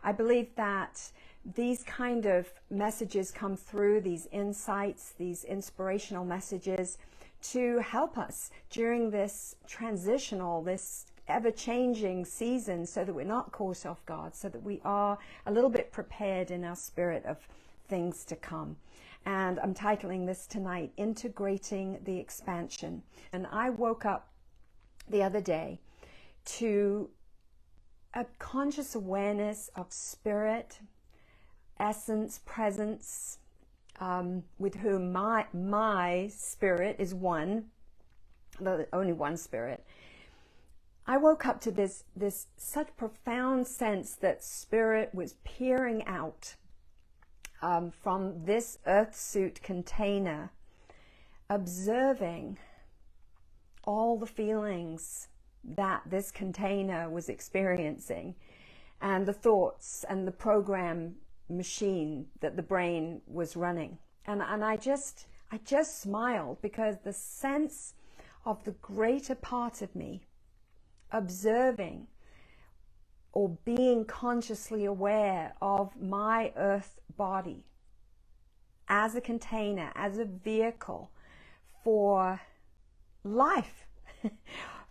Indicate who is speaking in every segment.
Speaker 1: I believe that these kind of messages come through, these insights, these inspirational messages, to help us during this transitional, this ever-changing season, so that we're not caught off guard, so that we are a little bit prepared in our spirit of things to come. And I'm titling this tonight, Integrating the Expansion. And I woke up the other day to a conscious awareness of spirit, essence, presence, with whom my spirit is one, only one spirit. I woke up to this such profound sense that spirit was peering out from this earth suit container, observing all the feelings that this container was experiencing, and the thoughts and the program machine that the brain was running. And I just smiled, because the sense of the greater part of me observing or being consciously aware of my earth body as a container, as a vehicle for life,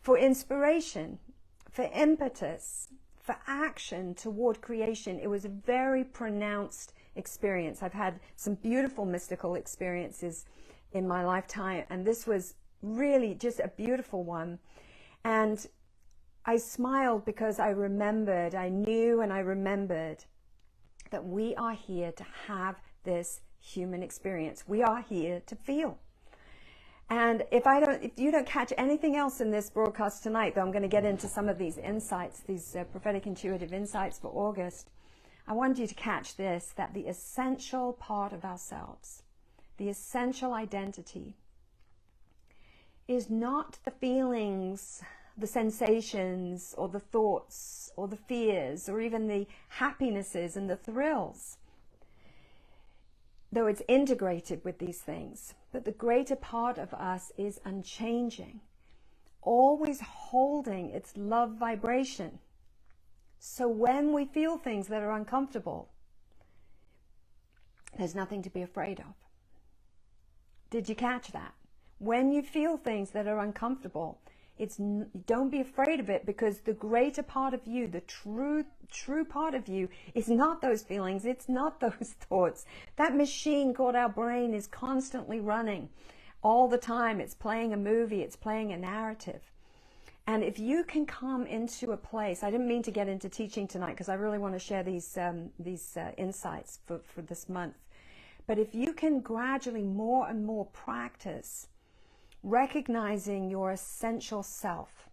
Speaker 1: for inspiration, for impetus, for action toward creation. It was a very pronounced experience. I've had some beautiful mystical experiences in my lifetime, and this was really just a beautiful one. And I smiled because I remembered, I knew and I remembered that we are here to have this human experience. We are here to feel. And if you don't catch anything else in this broadcast tonight, though I'm going to get into some of these insights, these prophetic intuitive insights for August, I wanted you to catch this, that the essential part of ourselves, the essential identity, is not the feelings, the sensations, or the thoughts, or the fears, or even the happinesses and the thrills, though it's integrated with these things. But the greater part of us is unchanging, always holding its love vibration. So when we feel things that are uncomfortable, there's nothing to be afraid of. Did you catch that? When you feel things that are uncomfortable, don't be afraid of it, because the greater part of you, the true part of you, is not those feelings. It's not those thoughts. That machine called our brain is constantly running all the time. It's playing a movie. It's playing a narrative. And if you can come into a place, I didn't mean to get into teaching tonight, because I really want to share these insights for this month. But if you can gradually more and more practice recognizing your essential self,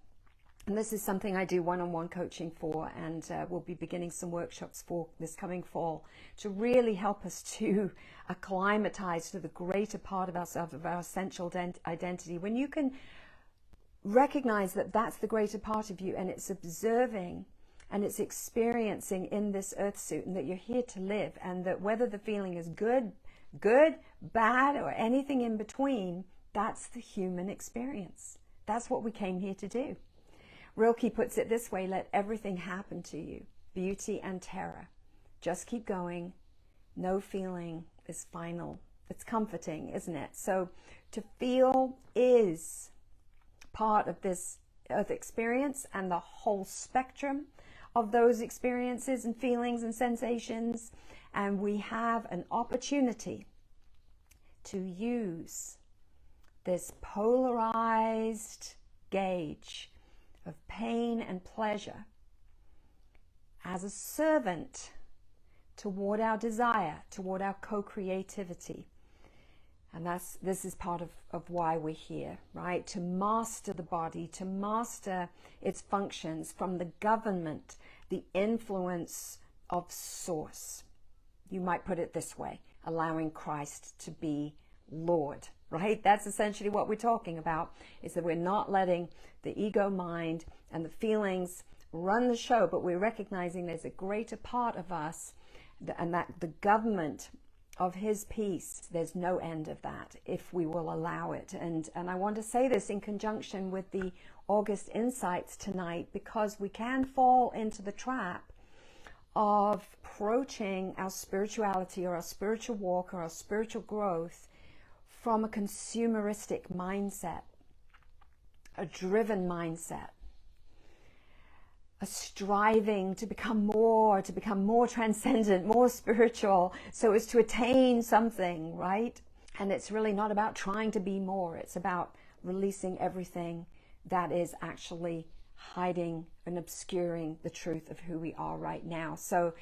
Speaker 1: and this is something I do one-on-one coaching for, and we'll be beginning some workshops for this coming fall, to really help us to acclimatize to the greater part of ourselves, of our essential identity. When you can recognize that that's the greater part of you, and it's observing and it's experiencing in this earth suit, and that you're here to live, and that whether the feeling is good, bad, or anything in between, that's the human experience. That's what we came here to do. Rilke puts it this way: let everything happen to you, beauty and terror. Just keep going. No feeling is final. It's comforting, isn't it? So to feel is part of this earth experience, and the whole spectrum of those experiences and feelings and sensations. And we have an opportunity to use this polarized gauge of pain and pleasure as a servant toward our desire, toward our co-creativity. And this is part of why we're here, right? To master the body, to master its functions from the government, the influence of source. You might put it this way: allowing Christ to be Lord, right? That's essentially what we're talking about, is that we're not letting the ego mind and the feelings run the show, but we're recognizing there's a greater part of us, and that the government of his peace, there's no end of that if we will allow it. And I want to say this in conjunction with the August insights tonight, because we can fall into the trap of approaching our spirituality or our spiritual walk or our spiritual growth from a consumeristic mindset, a driven mindset, a striving to become more transcendent, more spiritual, so as to attain something, right? And it's really not about trying to be more. It's about releasing everything that is actually hiding and obscuring the truth of who we are right now. So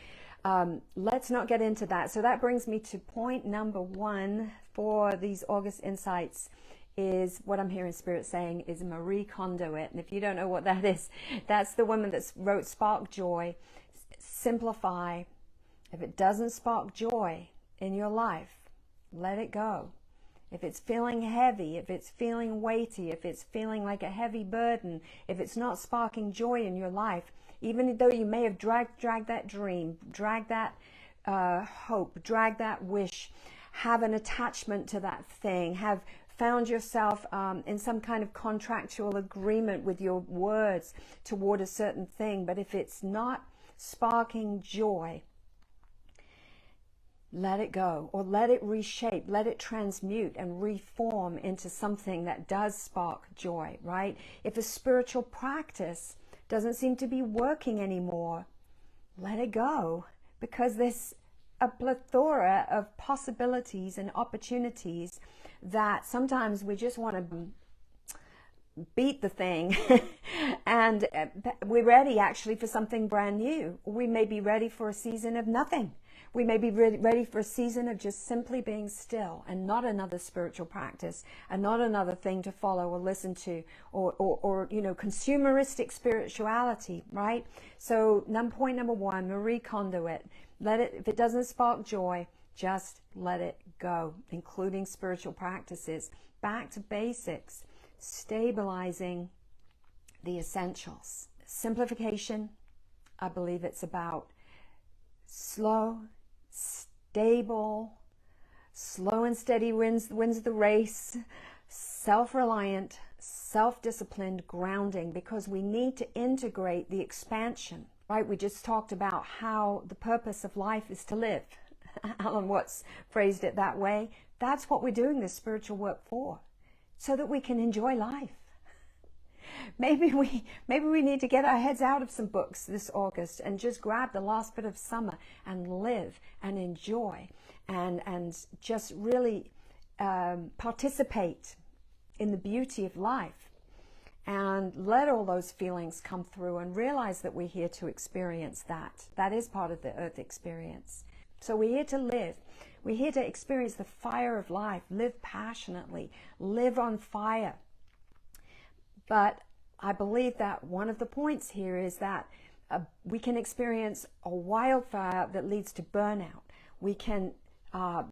Speaker 1: let's not get into that. So that brings me to point number 1 for these August insights, is what I'm hearing Spirit saying is Marie Kondo it. And if you don't know what that is, that's the woman that wrote Spark Joy. Simplify. If it doesn't spark joy in your life, let it go. If it's feeling heavy, if it's feeling weighty, if it's feeling like a heavy burden, if it's not sparking joy in your life, even though you may have dragged that dream, dragged that hope, dragged that wish, have an attachment to that thing, have found yourself in some kind of contractual agreement with your words toward a certain thing, but if it's not sparking joy, let it go, or let it reshape, let it transmute and reform into something that does spark joy, right? If a spiritual practice doesn't seem to be working anymore, let it go, because there's a plethora of possibilities and opportunities that sometimes we just want to beat the thing and we're ready actually for something brand new. We may be ready for a season of nothing. We may be ready for a season of just simply being still, and not another spiritual practice, and not another thing to follow or listen to, or you know, consumeristic spirituality, right? So point number 1, Marie Kondo it. Let it, if it doesn't spark joy, just let it go, including spiritual practices. Back to basics, stabilizing the essentials. Simplification, I believe it's about slow, stable, slow and steady wins the race, self-reliant, self-disciplined grounding, because we need to integrate the expansion, right? We just talked about how the purpose of life is to live. Alan Watts phrased it that way. That's what we're doing this spiritual work for, so that we can enjoy life. Maybe we need to get our heads out of some books this August and just grab the last bit of summer and live and enjoy and just really participate in the beauty of life, and let all those feelings come through and realize that we're here to experience that. That is part of the earth experience. So we're here to live. We're here to experience the fire of life, live passionately, live on fire. But I believe that one of the points here is that we can experience a wildfire that leads to burnout. We can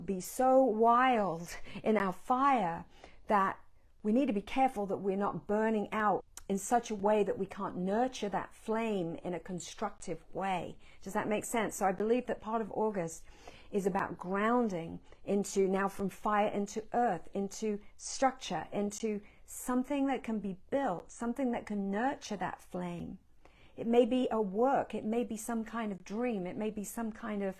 Speaker 1: be so wild in our fire that we need to be careful that we're not burning out in such a way that we can't nurture that flame in a constructive way. Does that make sense? So I believe that part of August is about grounding into, now from fire into earth, into structure, into something that can be built, something that can nurture that flame. It may be a work, it may be some kind of dream, it may be some kind of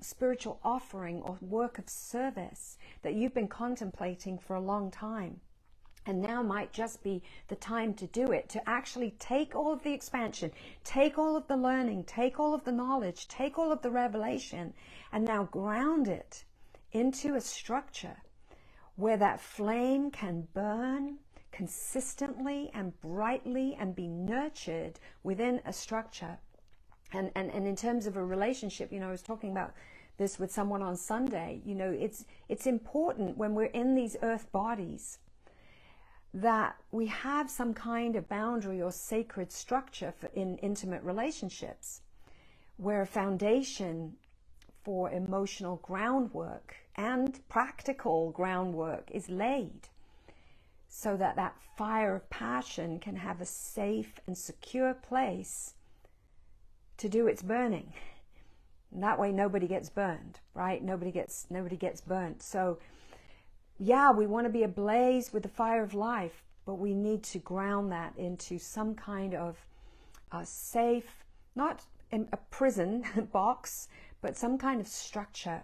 Speaker 1: spiritual offering or work of service that you've been contemplating for a long time. And now might just be the time to do it, to actually take all of the expansion, take all of the learning, take all of the knowledge, take all of the revelation, and now ground it into a structure where that flame can burn consistently and brightly and be nurtured within a structure. And in terms of a relationship, you know, I was talking about this with someone on Sunday. You know, it's important when we're in these earth bodies that we have some kind of boundary or sacred structure in intimate relationships, where a foundation for emotional groundwork and practical groundwork is laid, so that that fire of passion can have a safe and secure place to do its burning. And that way nobody gets burned, right? Nobody gets burnt. So yeah, we want to be ablaze with the fire of life, but we need to ground that into some kind of safe, not a prison box, but some kind of structure.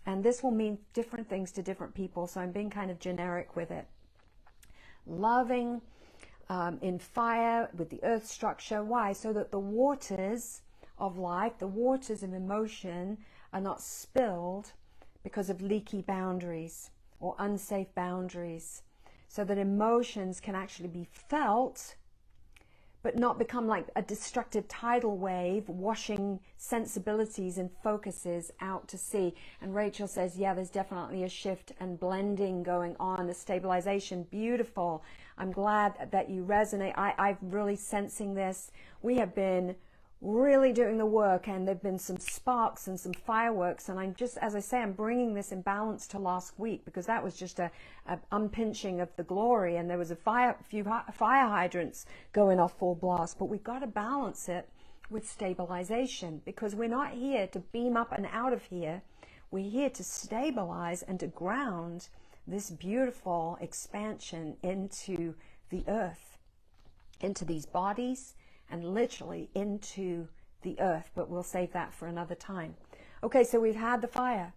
Speaker 1: And this will mean different things to different people, so I'm being kind of generic with it. Loving in fire with the earth structure. Why? So that the waters of life, the waters of emotion are not spilled because of leaky boundaries or unsafe boundaries. So that emotions can actually be felt, but not become like a destructive tidal wave, washing sensibilities and focuses out to sea. And Rachel says, yeah, there's definitely a shift and blending going on, a stabilization. Beautiful. I'm glad that you resonate. I'm really sensing this. We have been really doing the work, and there've been some sparks and some fireworks, and I'm just, as I say, I'm bringing this in balance to last week, because that was just a unpinching of the glory, and there was a few fire hydrants going off full blast. But we've got to balance it with stabilization, because we're not here to beam up and out of here. We're here to stabilize and to ground this beautiful expansion into the earth, into these bodies, and literally into the earth. But we'll save that for another time. Okay, so we've had the fire,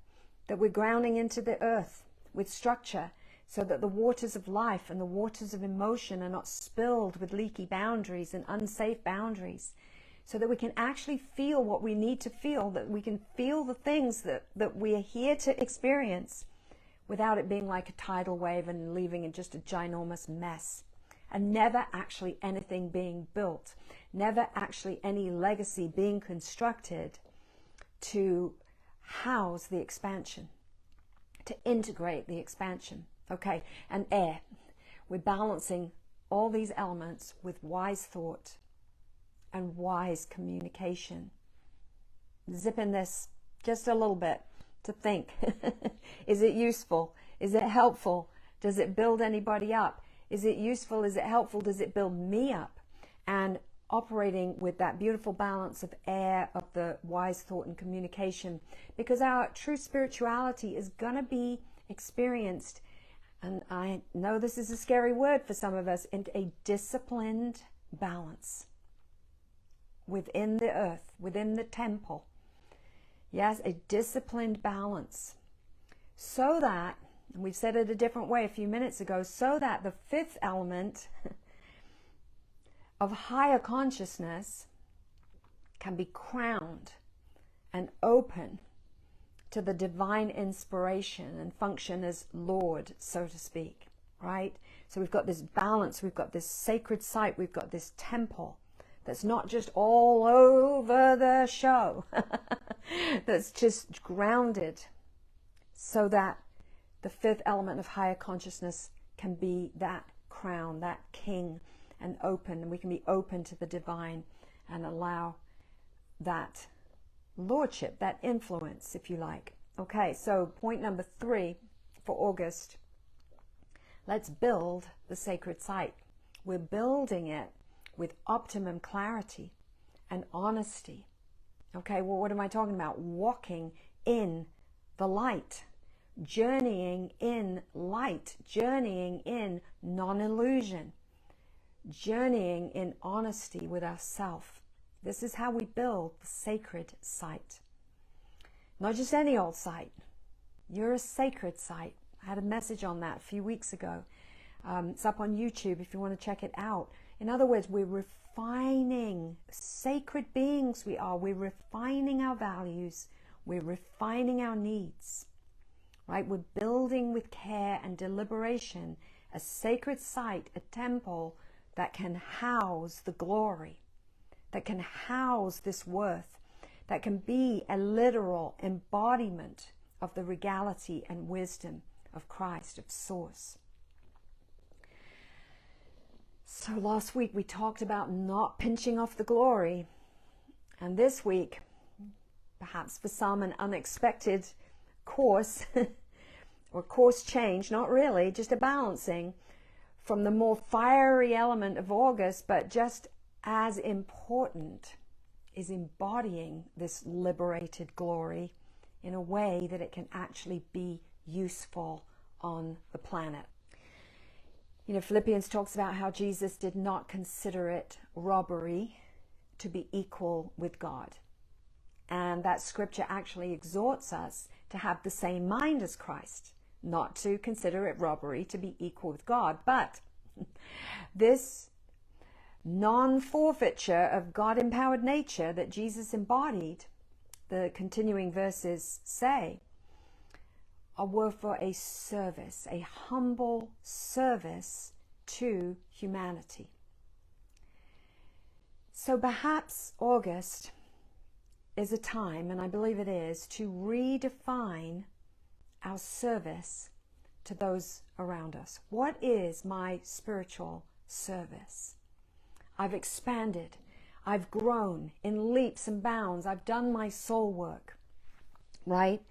Speaker 1: that we're grounding into the earth with structure, so that the waters of life and the waters of emotion are not spilled with leaky boundaries and unsafe boundaries, so that we can actually feel what we need to feel, that we can feel the things that we are here to experience without it being like a tidal wave and leaving in just a ginormous mess. And never actually anything being built, never actually any legacy being constructed to house the expansion, to integrate the expansion. Okay, and air. We're balancing all these elements with wise thought and wise communication. Zipping this just a little bit to think. Is it useful? Is it helpful? Does it build anybody up? Is it useful? Is it helpful? Does it build me up? And operating with that beautiful balance of air, of the wise thought and communication, because our true spirituality is going to be experienced, and I know this is a scary word for some of us, in a disciplined balance within the earth, within the temple. Yes, a disciplined balance, so that, and we've said it a different way a few minutes ago, so that the fifth element of higher consciousness can be crowned and open to the divine inspiration and function as Lord, so to speak, right? So we've got this balance, we've got this sacred site, we've got this temple that's not just all over the show, that's just grounded, so that the fifth element of higher consciousness can be that crown, that king, and open, and we can be open to the divine and allow that lordship, that influence, if you like. Okay, so point number 3 for August. Let's build the sacred site. We're building it with optimum clarity and honesty. Okay, well, what am I talking about? Walking in the light. Journeying in light, journeying in non-illusion, journeying in honesty with ourself. This is how we build the sacred site. Not just any old site. You're a sacred site. I had a message on that a few weeks ago. It's up on YouTube if you want to check it out. In other words, we're refining, sacred beings we are. We're refining our values. We're refining our needs. Right? We're building with care and deliberation a sacred site, a temple that can house the glory, that can house this worth, that can be a literal embodiment of the regality and wisdom of Christ, of Source. So last week we talked about not pinching off the glory, and this week, perhaps for some an unexpected course or course change, not really, just a balancing from the more fiery element of August, but just as important is embodying this liberated glory in a way that it can actually be useful on the planet. You know, Philippians talks about how Jesus did not consider it robbery to be equal with God. And that scripture actually exhorts us to have the same mind as Christ, not to consider it robbery to be equal with God. But this non-forfeiture of God-empowered nature that Jesus embodied, the continuing verses say, were for a service, a humble service to humanity. So perhaps August is a time, and I believe it is, to redefine our service to those around us. What is my spiritual service? I've expanded. I've grown in leaps and bounds. I've done my soul work, right?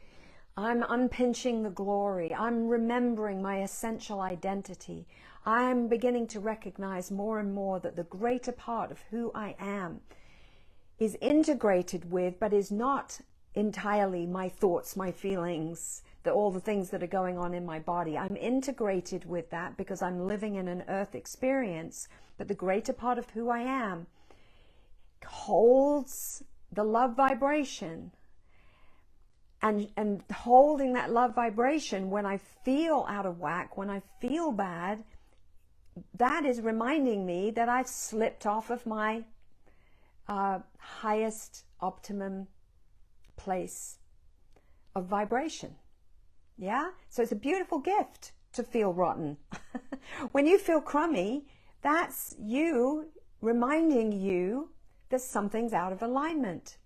Speaker 1: I'm unpinching the glory. I'm remembering my essential identity. I'm beginning to recognize more and more that the greater part of who I am is integrated with, but is not entirely my thoughts, my feelings, all the things that are going on in my body. I'm integrated with that because I'm living in an earth experience, but the greater part of who I am holds the love vibration. And holding that love vibration when I feel out of whack, when I feel bad, that is reminding me that I've slipped off of my highest optimum place of vibration. Yeah? So it's a beautiful gift to feel rotten. When you feel crummy, that's you reminding you that something's out of alignment.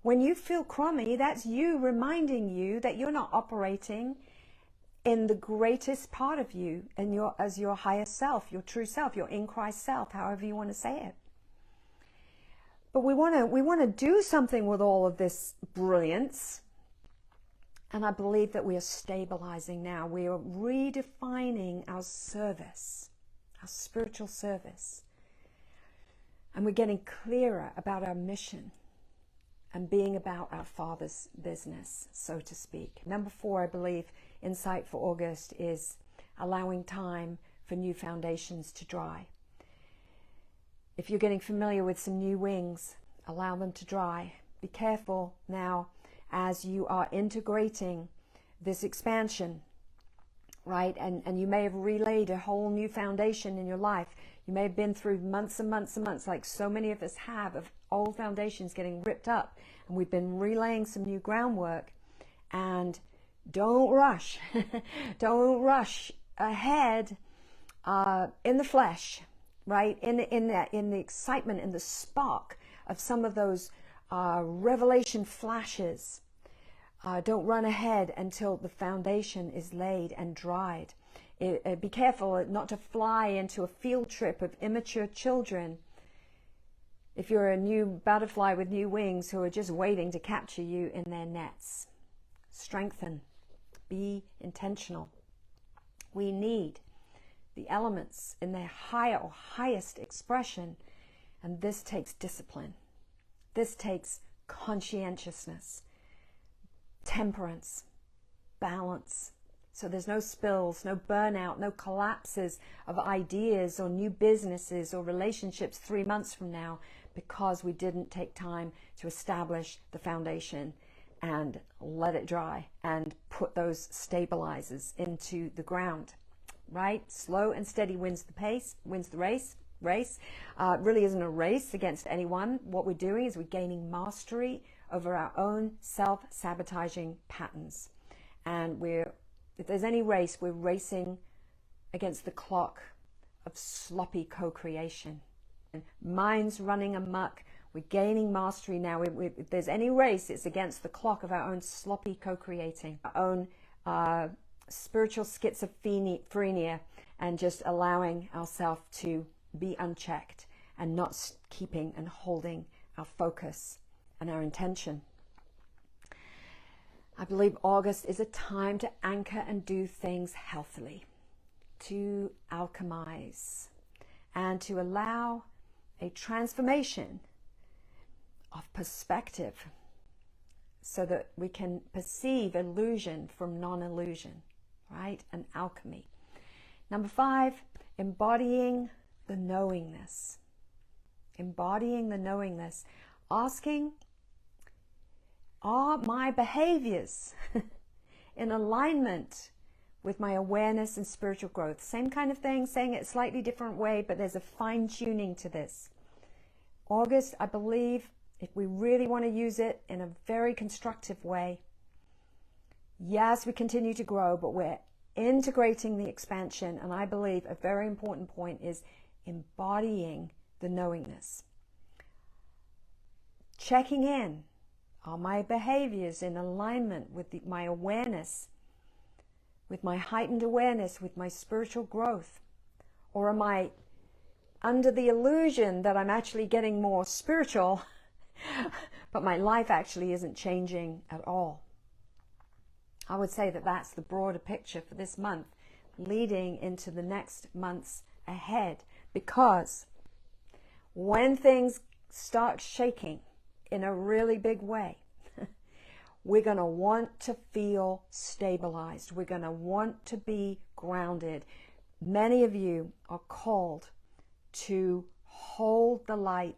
Speaker 1: When you feel crummy, that's you reminding you that you're not operating in the greatest part of you and as your highest self, your true self, your in Christ self, however you want to say it. But we want to do something with all of this brilliance. And I believe that we are stabilizing now. We are redefining our service, our spiritual service. And we're getting clearer about our mission and being about our Father's business, so to speak. Number 4, I believe, insight for August is allowing time for new foundations to dry. If you're getting familiar with some new wings, allow them to dry. Be careful now as you are integrating this expansion, right? And you may have relayed a whole new foundation in your life. You may have been through months and months and months, like so many of us have, of old foundations getting ripped up. And we've been relaying some new groundwork. And don't rush. Don't rush ahead in the flesh, right? In the excitement, in the spark of some of those revelation flashes. Don't run ahead until the foundation is laid and dried. Be careful not to fly into a field trip of immature children. If you're a new butterfly with new wings who are just waiting to capture you in their nets. Strengthen. Be intentional. We need the elements in their higher or highest expression, and this takes discipline. This takes conscientiousness, temperance, balance. So there's no spills, no burnout, no collapses of ideas or new businesses or relationships 3 months from now because we didn't take time to establish the foundation and let it dry and put those stabilizers into the ground, right? Slow and steady wins the race. Really isn't a race against anyone. What we're doing is we're gaining mastery over our own self-sabotaging patterns. And if there's any race, we're racing against the clock of sloppy co-creation. And minds running amok. We're gaining mastery now. If there's any race, it's against the clock of our own sloppy co-creating, our own spiritual schizophrenia, and just allowing ourselves to be unchecked and not keeping and holding our focus and our intention. I believe August is a time to anchor and do things healthily, to alchemize, and to allow a transformation of perspective so that we can perceive illusion from non-illusion, right? An alchemy. Number 5, embodying the knowingness. Embodying the knowingness. Asking Are my behaviors in alignment with my awareness and spiritual growth? Same kind of thing, saying it a slightly different way, but there's a fine-tuning to this. August, I believe, if we really want to use it in a very constructive way, yes, we continue to grow, but we're integrating the expansion. And I believe a very important point is embodying the knowingness. Checking in. Are my behaviors in alignment with my awareness, with my heightened awareness, with my spiritual growth? Or am I under the illusion that I'm actually getting more spiritual, but my life actually isn't changing at all? I would say that that's the broader picture for this month, leading into the next months ahead. Because when things start shaking in a really big way, we're going to want to feel stabilized. We're going to want to be grounded. Many of you are called to hold the light,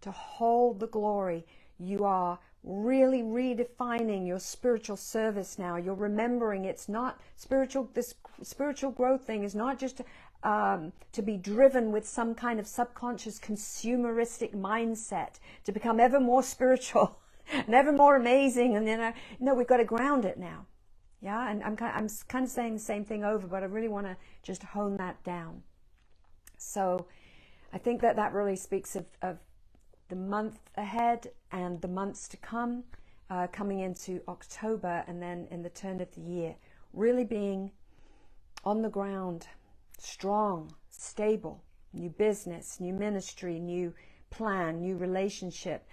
Speaker 1: to hold the glory. You are really redefining your spiritual service now. You're remembering it's not spiritual. This spiritual growth thing is not just to be driven with some kind of subconscious consumeristic mindset to become ever more spiritual and ever more amazing. And no, we've got to ground it now. Yeah, and I'm kind of saying the same thing over, but I really want to just hone that down. So I think that really speaks of the month ahead and the months to come, coming into October and then in the turn of the year, really being on the ground, strong, stable, new business, new ministry, new plan, new relationship,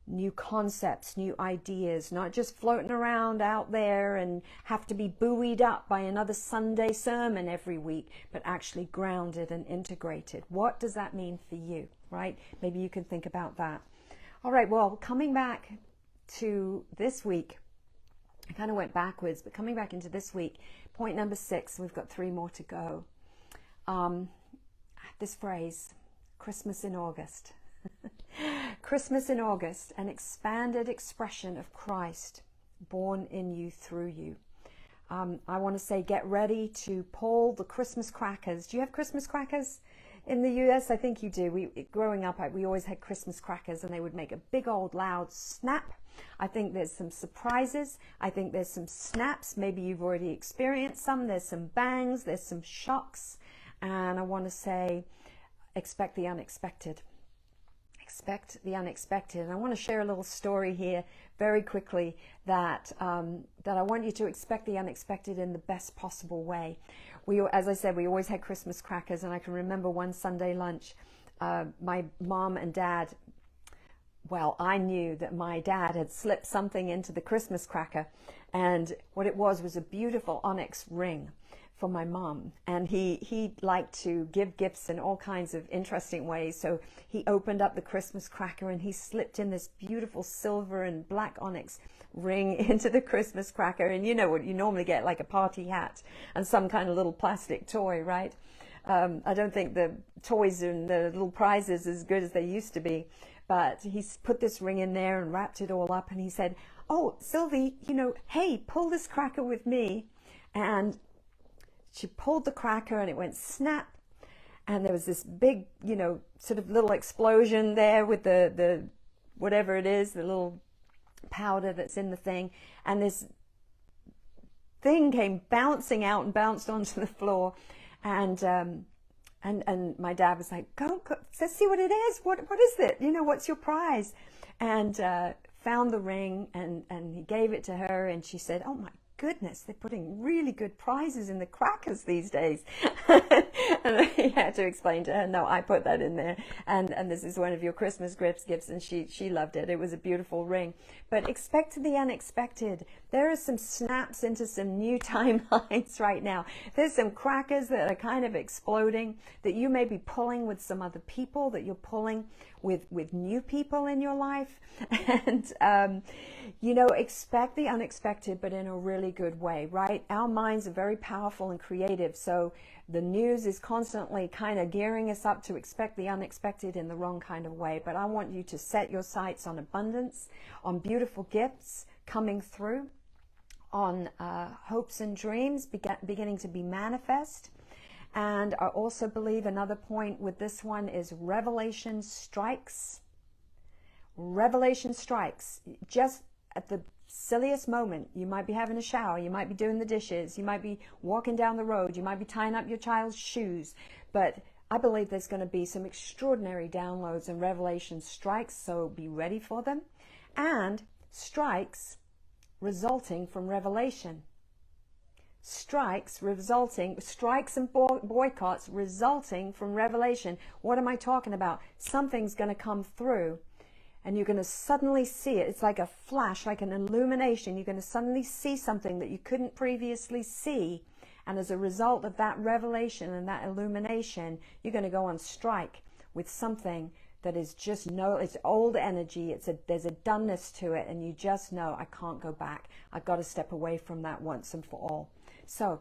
Speaker 1: new concepts, new ideas, not just floating around out there and have to be buoyed up by another Sunday sermon every week, but actually grounded and integrated. What does that mean for you, right? Maybe you can think about that. All right, well, coming back to this week, I kind of went backwards, but coming back into this week, point number 6, we've got 3 more to go. This phrase, Christmas in August. Christmas in August, an expanded expression of Christ born in you through you. I want to say get ready to pull the Christmas crackers. Do you have Christmas crackers in the US? I think you do. Growing up, we always had Christmas crackers and they would make a big old loud snap. I think there's some surprises. I think there's some snaps. Maybe you've already experienced some. There's some bangs. There's some shocks. And I want to say expect the unexpected. Expect the unexpected. And I want to share a little story here very quickly that I want you to expect the unexpected in the best possible way. As I said, we always had Christmas crackers, and I can remember one Sunday lunch, my mom and dad, well, I knew that my dad had slipped something into the Christmas cracker, and what it was a beautiful onyx ring for my mom. And he liked to give gifts in all kinds of interesting ways. So he opened up the Christmas cracker and he slipped in this beautiful silver and black onyx ring into the Christmas cracker. And you know what you normally get, like a party hat and some kind of little plastic toy, right? I don't think the toys and the little prizes as good as they used to be, but he's put this ring in there and wrapped it all up. And he said, "Oh, Sylvie, hey, pull this cracker with me." And she pulled the cracker and it went snap. And there was this big, sort of little explosion there with the whatever it is, the little powder that's in the thing. And this thing came bouncing out and bounced onto the floor. And my dad was like, go, let's see what it is. What is it? What's your prize? And found the ring and he gave it to her. And she said, "Oh my goodness, they're putting really good prizes in the crackers these days." And he had to explain to her, "No, I put that in there, and this is one of your Christmas gifts," and she loved it. It was a beautiful ring. But expect the unexpected. There are some snaps into some new timelines right now. There's some crackers that are kind of exploding that you may be pulling with some other people, that you're pulling with new people in your life. And expect the unexpected, but in a really really good way, right? Our minds are very powerful and creative, so the news is constantly kind of gearing us up to expect the unexpected in the wrong kind of way. But I want you to set your sights on abundance, on beautiful gifts coming through, on hopes and dreams beginning to be manifest. And I also believe another point with this one is revelation strikes. Revelation strikes just at the silliest moment. You might be having a shower, you might be doing the dishes, you might be walking down the road, you might be tying up your child's shoes, but I believe there's going to be some extraordinary downloads and revelation strikes, so be ready for them. And strikes resulting from revelation. Strikes and boycotts resulting from revelation. What am I talking about? Something's going to come through and you're going to suddenly see it. It's like a flash, like an illumination. You're going to suddenly see something that you couldn't previously see. And as a result of that revelation and that illumination, you're going to go on strike with something that is just it's old energy. There's a doneness to it, and you just know, I can't go back. I've got to step away from that once and for all. So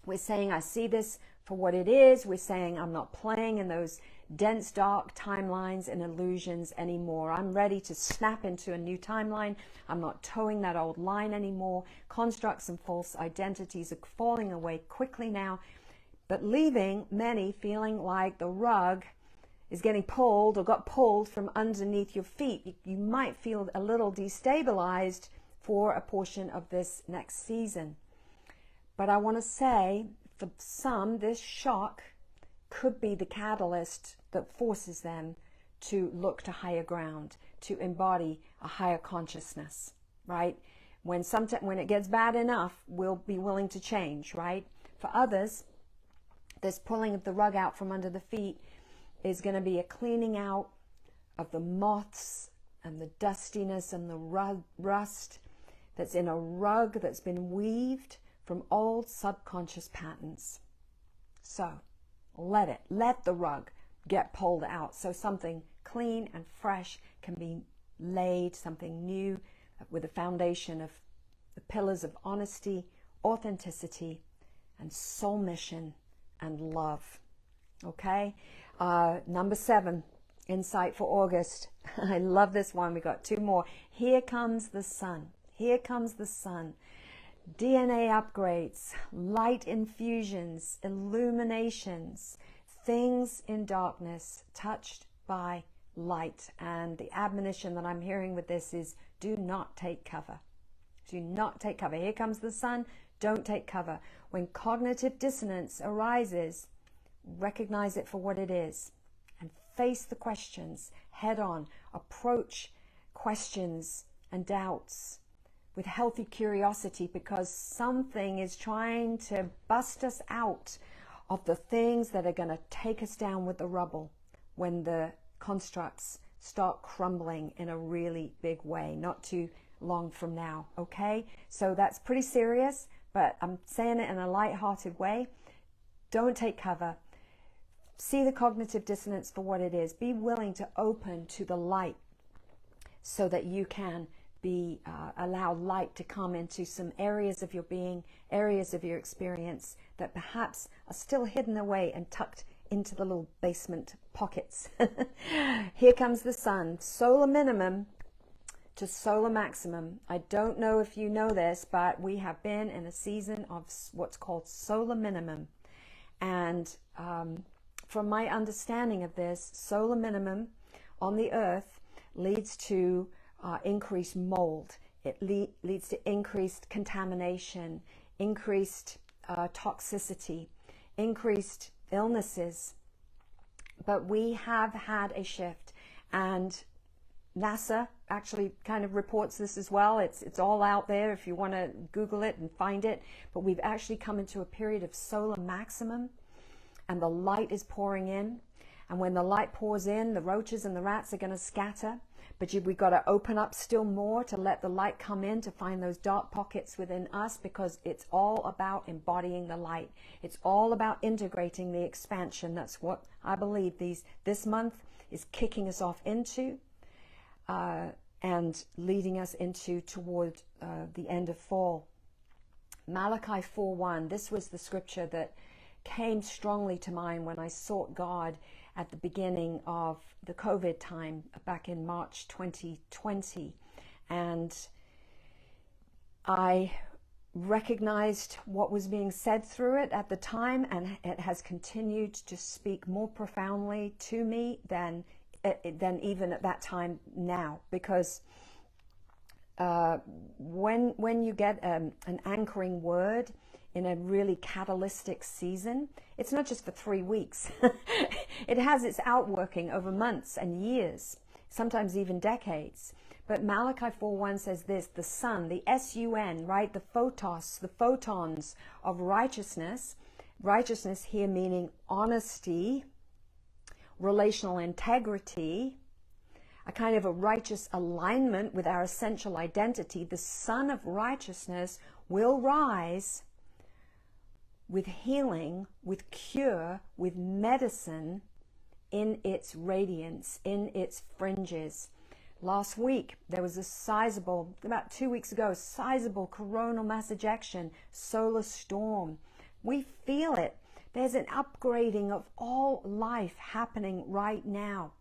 Speaker 1: we're saying, I see this for what it is. We're saying, I'm not playing in those dense, dark timelines and illusions anymore. I'm ready to snap into a new timeline. I'm not towing that old line anymore. Constructs and false identities are falling away quickly now, but leaving many feeling like the rug is getting pulled or got pulled from underneath your feet. You might feel a little destabilized for a portion of this next season. But I want to say, for some, this shock could be the catalyst that forces them to look to higher ground, to embody a higher consciousness, right? When it gets bad enough, we'll be willing to change, right? For others, this pulling of the rug out from under the feet is going to be a cleaning out of the moths and the dustiness and the rust that's in a rug that's been weaved from old subconscious patterns. So let the rug get pulled out so something clean and fresh can be laid, something new with a foundation of the pillars of honesty, authenticity, and soul mission and love. Okay? Number 7, insight for August. I love this one. We got 2 more. Here comes the sun. Here comes the sun. DNA upgrades, light infusions, illuminations, things in darkness touched by light. And the admonition that I'm hearing with this is, do not take cover. Do not take cover. Here comes the sun. Don't take cover. When cognitive dissonance arises, recognize it for what it is and face the questions head on. Approach questions and doubts with healthy curiosity, because something is trying to bust us out of the things that are going to take us down with the rubble when the constructs start crumbling in a really big way, not too long from now. Okay, so that's pretty serious, but I'm saying it in a light-hearted way. Don't take cover. See the cognitive dissonance for what it is. Be willing to open to the light so that you can allow light to come into some areas of your being, areas of your experience that perhaps are still hidden away and tucked into the little basement pockets. Here comes the sun. Solar minimum to solar maximum. I don't know if you know this, but we have been in a season of what's called solar minimum. And from my understanding of this, solar minimum on the earth leads to increased mold. It leads to increased contamination, increased toxicity, increased illnesses. But we have had a shift, and NASA actually kind of reports this as well. It's all out there if you want to Google it and find it. But we've actually come into a period of solar maximum, and the light is pouring in. And when the light pours in, the roaches and the rats are going to scatter. But we've got to open up still more to let the light come in, to find those dark pockets within us, because it's all about embodying the light. It's all about integrating the expansion. That's what I believe this month is kicking us off into and leading us toward the end of fall. Malachi 4:1, this was the scripture that came strongly to mind when I sought God at the beginning of the COVID time back in March 2020. And I recognized what was being said through it at the time, and it has continued to speak more profoundly to me than even at that time now, because when you get an anchoring word in a really catalytic season, it's not just for 3 weeks. It has its outworking over months and years, sometimes even decades. But Malachi 4:1 says this: the sun, the sun, right, the photons of righteousness here meaning honesty, relational integrity, a kind of a righteous alignment with our essential identity. The sun of righteousness will rise with healing, with cure, with medicine in its radiance, in its fringes. Last week, there was a sizable, about 2 weeks ago, a sizable coronal mass ejection, solar storm. We feel it. There's an upgrading of all life happening right now.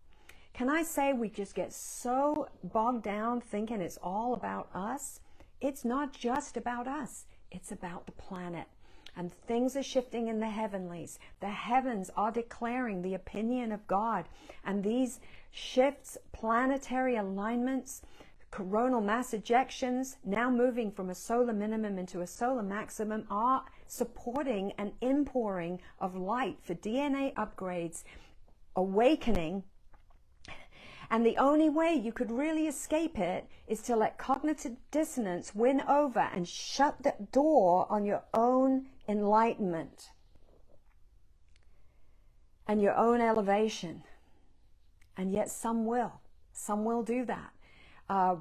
Speaker 1: Can I say we just get so bogged down thinking it's all about us? It's not just about us. It's about the planet. And things are shifting in the heavenlies. The heavens are declaring the opinion of God. And these shifts, planetary alignments, coronal mass ejections, now moving from a solar minimum into a solar maximum, are supporting an inpouring of light for DNA upgrades, awakening. And the only way you could really escape it is to let cognitive dissonance win over and shut the door on your own enlightenment and your own elevation. And yet some will do that.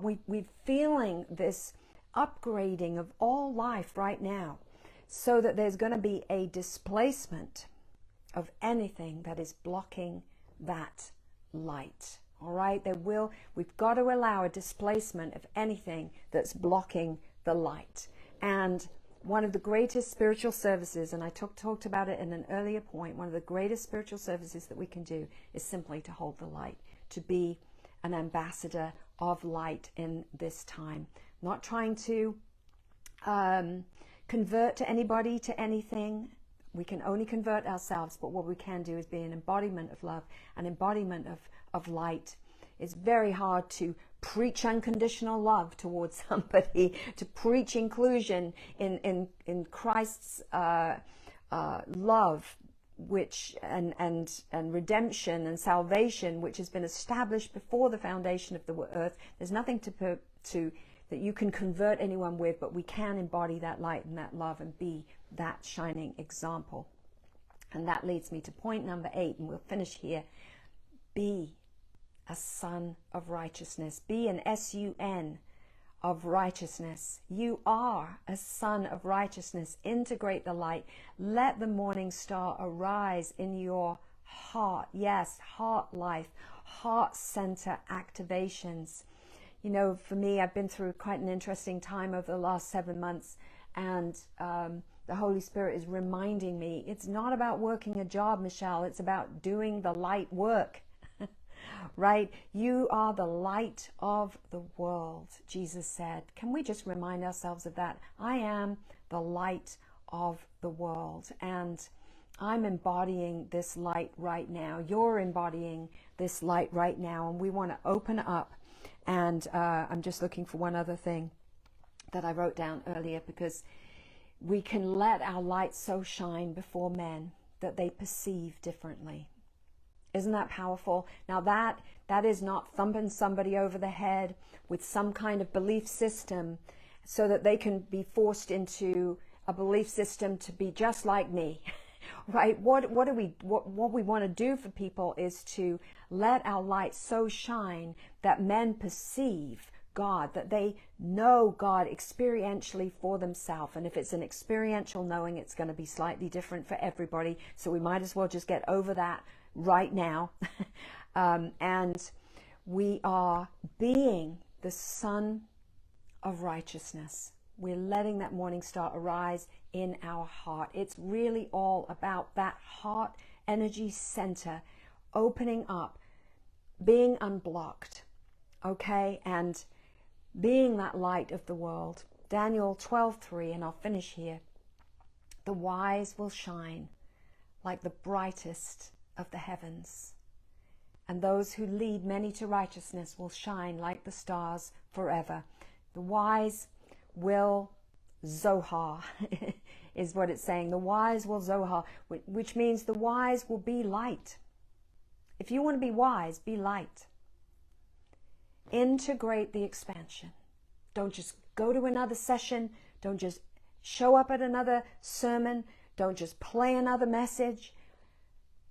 Speaker 1: We're feeling this upgrading of all life right now, so that there's going to be a displacement of anything that is blocking that light. All right, we've got to allow a displacement of anything that's blocking the light. And one of the greatest spiritual services, and I talked about it in an earlier point, one of the greatest spiritual services that we can do is simply to hold the light, to be an ambassador of light in this time. Not trying to convert to anybody to anything. We can only convert ourselves, but what we can do is be an embodiment of love, an embodiment of light. It's very hard to preach unconditional love towards somebody, to preach inclusion in Christ's love, which and redemption and salvation, which has been established before the foundation of the earth. There's nothing to that you can convert anyone with, but we can embody that light and that love and be that shining example. And that leads me to point number 8, and we'll finish here. Be a son of righteousness. Be an sun of righteousness. You are a son of righteousness. Integrate the light. Let the morning star arise in your heart. Yes, heart life, heart center activations. You know, for me, I've been through quite an interesting time over the last 7 months, and the Holy Spirit is reminding me, it's not about working a job, Michelle. It's about doing the light work. Right? You are the light of the world, Jesus said. Can we just remind ourselves of that? I am the light of the world, and I'm embodying this light right now. You're embodying this light right now, and we want to open up. And I'm just looking for one other thing that I wrote down earlier, because we can let our light so shine before men that they perceive differently. Isn't that powerful? Now that is not thumping somebody over the head with some kind of belief system so that they can be forced into a belief system to be just like me. Right? What we want to do for people is to let our light so shine that men perceive God, that they know God experientially for themselves. And if it's an experiential knowing, it's going to be slightly different for everybody. So we might as well just get over that right now. And we are being the son of righteousness. We're letting that morning star arise in our heart. It's really all about that heart energy center opening up, being unblocked, okay, and being that light of the world. Daniel 12:3, and I'll finish here. The wise will shine like the brightest of the heavens, and those who lead many to righteousness will shine like the stars forever. The wise will Zohar is what it's saying. The wise will Zohar, which means the wise will be light. If you want to be wise, be light. Integrate the expansion. Don't just go to another session. Don't just show up at another sermon. Don't just play another message.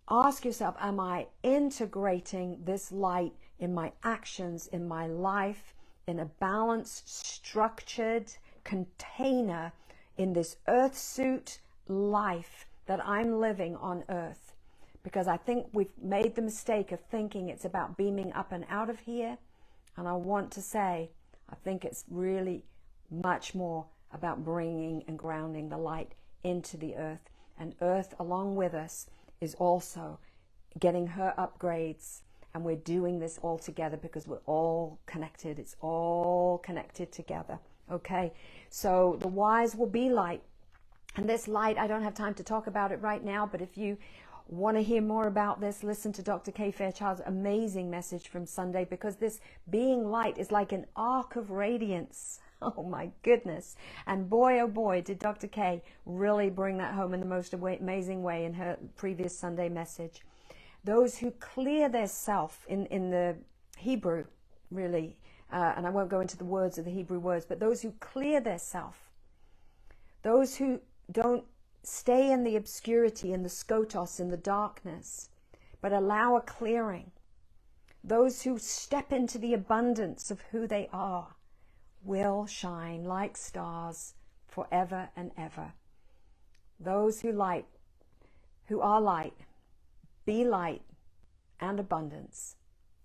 Speaker 1: Ask yourself, am I integrating this light in my actions, in my life, in a balanced, structured container in this earth suit life that I'm living on earth? Because I think we've made the mistake of thinking it's about beaming up and out of here. And I want to say, I think it's really much more about bringing and grounding the light into the earth. And earth along with us is also getting her upgrades. And we're doing this all together because we're all connected. It's all connected together. Okay, so the wise will be light. And this light, I don't have time to talk about it right now, but if you want to hear more about this, listen to Dr. Kay Fairchild's amazing message from Sunday, because this being light is like an arc of radiance. Oh my goodness. And boy, oh boy, did Dr. Kay really bring that home in the most amazing way in her previous Sunday message. Those who clear their self in the Hebrew, really, and I won't go into the words of the Hebrew words, but those who clear their self, those who don't stay in the obscurity, in the skotos, in the darkness, but allow a clearing, those who step into the abundance of who they are, will shine like stars forever and ever. Those who are light, be light and abundance.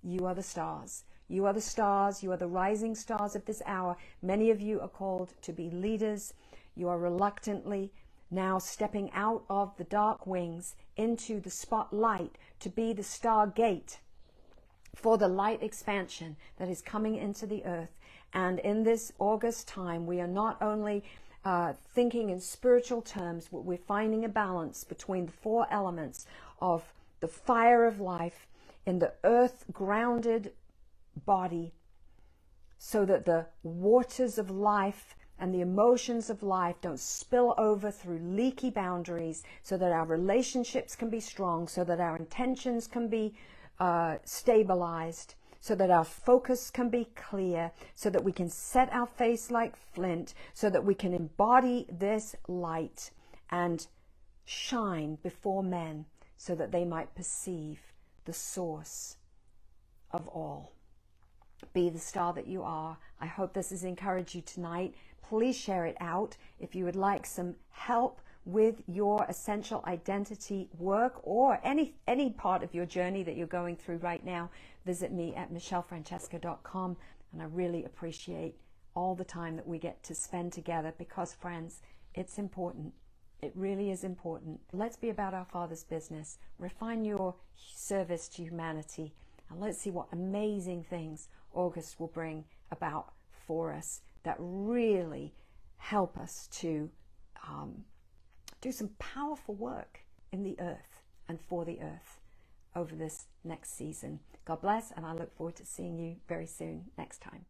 Speaker 1: You are the stars. You are the stars. You are the rising stars of this hour. Many of you are called to be leaders. You are reluctantly now stepping out of the dark wings into the spotlight to be the stargate for the light expansion that is coming into the earth. And in this August time, we are not only thinking in spiritual terms, but we're finding a balance between the four elements of the fire of life in the earth grounded body, so that the waters of life and the emotions of life don't spill over through leaky boundaries, so that our relationships can be strong, so that our intentions can be stabilized, so that our focus can be clear, so that we can set our face like flint, so that we can embody this light and shine before men, so that they might perceive the source of all. Be the star that you are. I hope this has encouraged you tonight. Please share it out. If you would like some help with your essential identity work, or any part of your journey that you're going through right now, visit me at michellefrancesca.com. And I really appreciate all the time that we get to spend together, because, friends, it's important. It really is important. Let's be about our Father's business. Refine your service to humanity. And let's see what amazing things August will bring about for us that really help us to do some powerful work in the earth and for the earth over this next season. God bless, and I look forward to seeing you very soon next time.